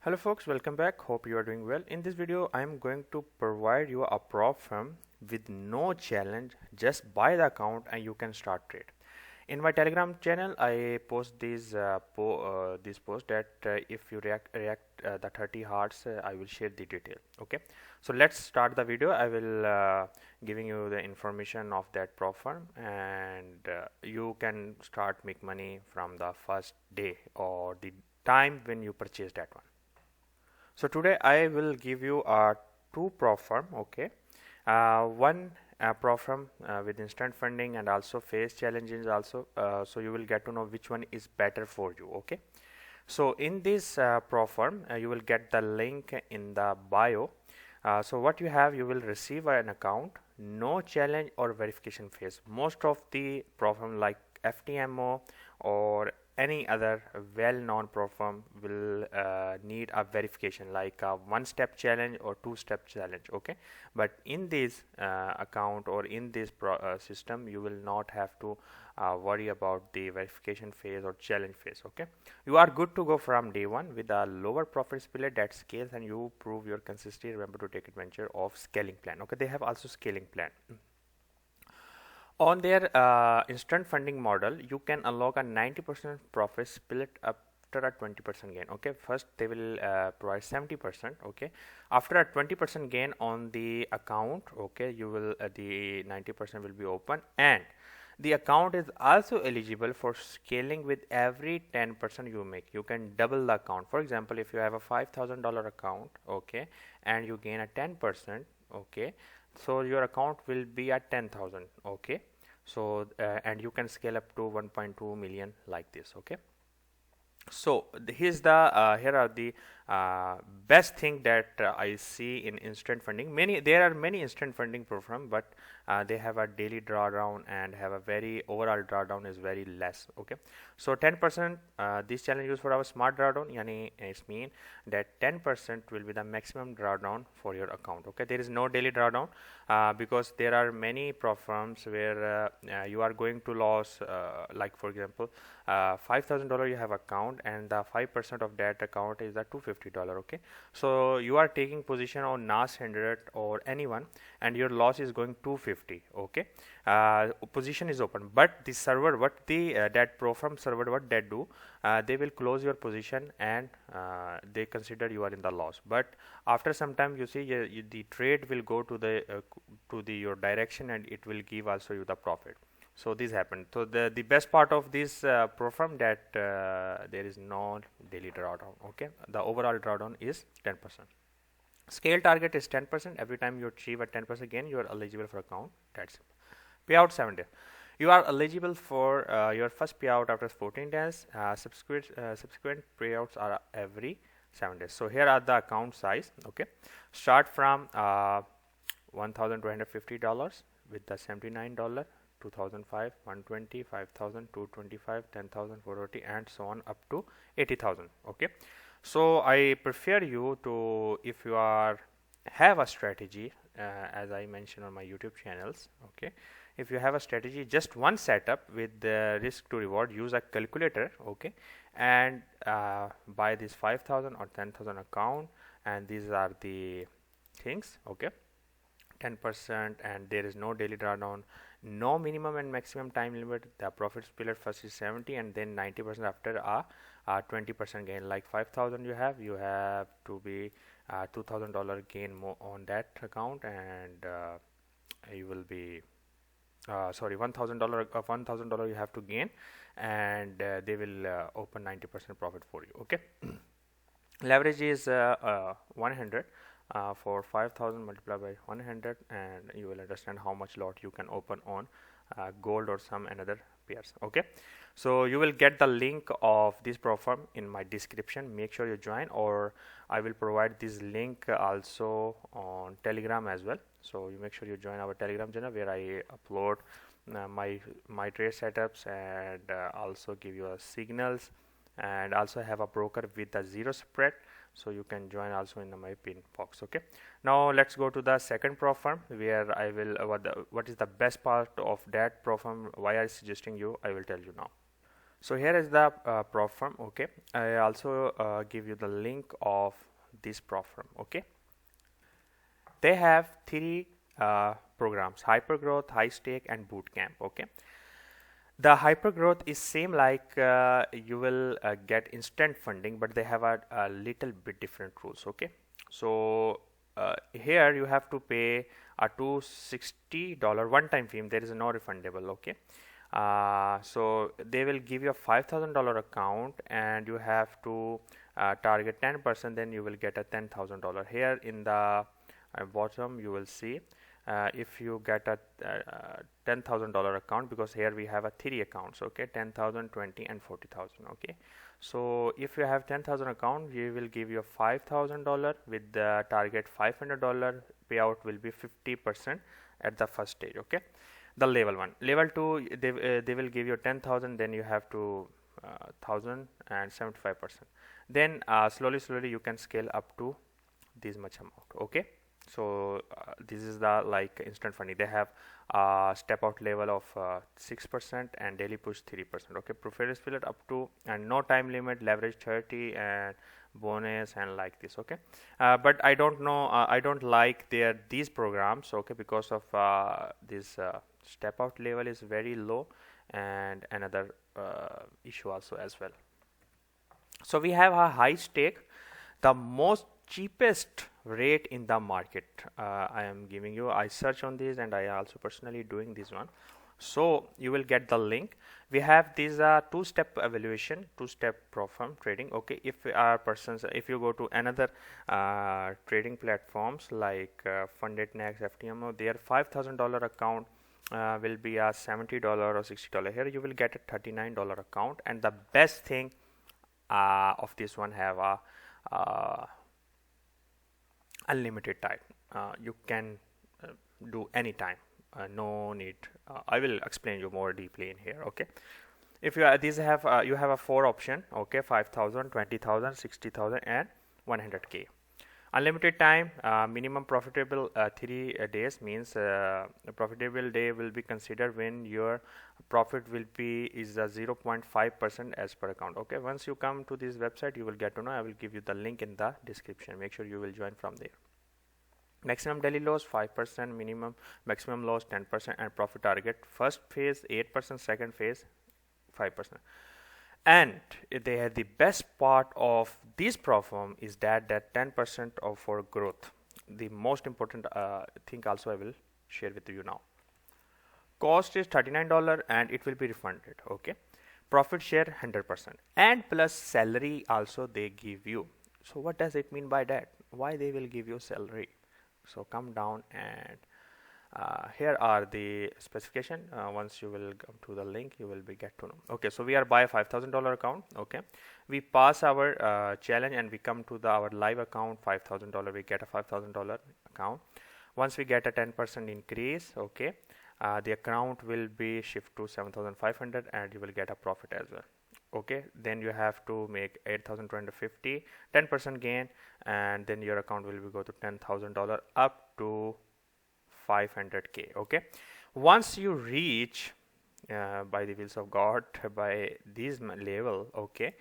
Hello folks, welcome back. Hope you are doing well. In this video, I am going to provide you a prop firm with no challenge. Just buy the account and you can start trade. In my Telegram channel, I post this post that if you react the 30 hearts, I will share the detail. Okay, so let's start the video. I will giving you the information of that prop firm, and you can start make money from the first day or the time when you purchase that one. So today I will give you two prop firm. Okay, one prop firm with instant funding and also face challenges also. So you will get to know which one is better for you. Okay, so in this prop firm you will get the link in the bio. So what you have, you will receive an account, no challenge or verification phase. Most of the prop firm like FTMO or any other well-known prop firm will need a verification like a one-step challenge or two-step challenge. Okay, but in this account or in this system, you will not have to worry about the verification phase or challenge phase. Okay, you are good to go from day one with a lower profit split that scales, and you prove your consistency. Remember to take advantage of scaling plan. Okay, they have also scaling plan. On their instant funding model, you can unlock a 90% profit split after a 20% gain. Okay, first they will provide 70%. Okay, after a 20% gain on the account, okay, you will the 90% will be open, and the account is also eligible for scaling with every 10% you make. You can double the account. For example, if you have a $5,000 account, okay, and you gain a 10%, okay, so your account will be at 10,000. Okay, so and you can scale up to 1.2 million like this. Okay, so here are the best thing that I see in instant funding. There are many instant funding program, but they have a daily drawdown and have a very overall drawdown is very less. Okay, so 10% this challenge used for our smart drawdown, yani it mean that 10% will be the maximum drawdown for your account. Okay, there is no daily drawdown because there are many prop firms where you are going to lose like for example $5,000 you have account and the 5% of that account is the $250. Okay, so you are taking position on NAS 100 or anyone and your loss is going 250. Okay, position is open, but the server what the that prop firm server what they do, they will close your position and they consider you are in the loss, but after some time you see the trade will go to the your direction and it will give also you the profit. So this happened. So the best part of this prop firm that there is no daily drawdown. Okay, the overall drawdown is 10%. Scale target is 10%. Every time you achieve a 10% gain, you are eligible for account. That's it. Payout 7 days. You are eligible for your first payout after 14 days. Subsequent payouts are every 7 days. So here are the account size. Okay, start from $1,250 with the $79, 2005, 120, 5,000, 225, 10,000, 440, and so on up to 80,000. Okay, so I prefer you to, if you are have a strategy, as I mentioned on my YouTube channels. Okay, if you have a strategy, just one setup with the risk to reward, use a calculator. Okay, and buy this 5,000 or 10,000 account, and these are the things. Okay, 10%, and there is no daily drawdown, no minimum and maximum time limit. The profit split first is 70 and then 90% after a 20% gain. Like 5,000 you have to be $2,000 gain more on that account, and you will be sorry, $1,000 you have to gain, and they will open 90% profit for you. Okay, leverage is 100. For 5,000 multiplied by 100, and you will understand how much lot you can open on gold or some another pairs. Okay, so you will get the link of this prop firm in my description. Make sure you join, or I will provide this link also on Telegram as well. So you make sure you join our Telegram channel where I upload my trade setups and also give you signals, and also have a broker with a zero spread, so you can join also in my pin box. Okay, now let's go to the second prop firm where I will what is the best part of that prop firm, why I suggesting you, I will tell you now. So here is the prop firm. Okay, I also give you the link of this prop firm. Okay, they have three programs: hypergrowth, high stake, and bootcamp. Okay, the hypergrowth is same like you will get instant funding, but they have a little bit different rules. Okay, so here you have to pay a $260 one-time fee. There is no refundable. Okay, so they will give you a $5,000 account, and you have to target 10%. Then you will get a $10,000. Here in the bottom you will see if you get a $10,000 account, because here we have a three accounts. Okay, 10,000, 20, and 40,000. Okay, so if you have 10,000 account, we will give you a $5,000 with the target $500 payout will be 50% at the first stage. Okay, the level 1. Level 2, they will give you 10,000, then you have to 1,000 and 75%. Then slowly you can scale up to this much amount. Okay, so this is the like instant funding. They have step out level of 6% and daily push 3%. Okay, preferred split up to, and no time limit, leverage 30 and bonus and like this. Okay, but I don't know, I don't like these programs. Okay, because of this step out level is very low, and another issue also as well. So we have a high stake, the most cheapest rate in the market. I am giving you, I search on this, and I also personally doing this one. So you will get the link. We have these two-step evaluation, two-step prop firm trading. Okay, if if you go to another trading platforms like Funded Next, FTMO, their $5,000 account will be a $70 or $60. Here you will get a $39 account, and the best thing of this one have a unlimited time. You can do anytime. No need. I will explain you more deeply in here. Okay, if you these have you have a 4 option. Okay, 5,000, 20,000, 60,000, and 100K. Unlimited time, minimum profitable 3 days, means a profitable day will be considered when your profit will be is 0.5% as per account. Okay, once you come to this website, you will get to know. I will give you the link in the description. Make sure you will join from there. Maximum daily loss 5%, minimum maximum loss 10%, and profit target first phase 8%, second phase 5%. And they have the best part of this platform is that 10% of for growth. The most important thing also I will share with you now. Cost is $39 and it will be refunded. Okay, profit share 100%, and plus salary also they give you. So what does it mean by that? Why they will give you salary? So come down, and here are the specification. Once you will come to the link, you will be get to know. Okay, so we are by $5,000 account. Okay, we pass our challenge and we come to our live account. $5,000, we get a $5,000 account. Once we get a 10% increase, okay, the account will be shift to 7,500, and you will get a profit as well. Okay, then you have to make 8,250, 10% gain, and then your account will be go to $10,000 up to 500K. Okay, once you reach by the wills of God by this level, okay,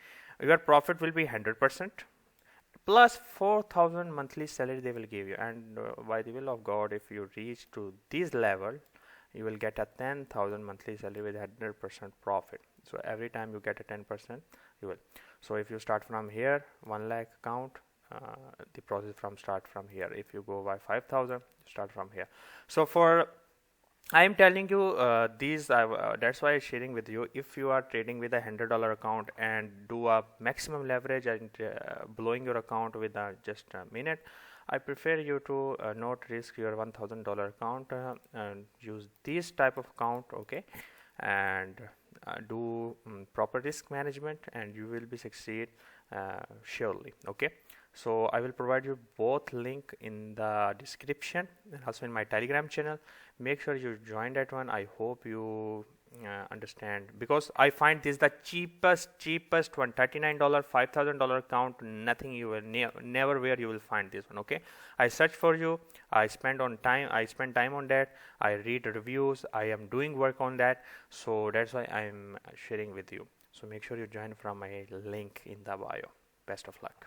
your profit will be 100% plus 4,000 monthly salary they will give you, and by the will of God, if you reach to this level, you will get a 10,000 monthly salary with 100% profit. So every time you get a 10%, you will. So if you start from here, 1 lakh account, the process start from here. If you go by 5,000, start from here. So for I am telling you these. That's why I'm sharing with you. If you are trading with a $100 account and do a maximum leverage and blowing your account with just a minute, I prefer you to not risk your $1,000 account and use this type of account. Okay, and do proper risk management, and you will be succeed surely. Okay, so I will provide you both link in the description and also in my Telegram channel. Make sure you join that one. I hope you understand, because I find this the cheapest one, $39, $5,000 account. Nothing you will never where you will find this one. Okay, I search for you. I spend time on that. I read reviews. I am doing work on that. So that's why I am sharing with you. So make sure you join from my link in the bio. Best of luck.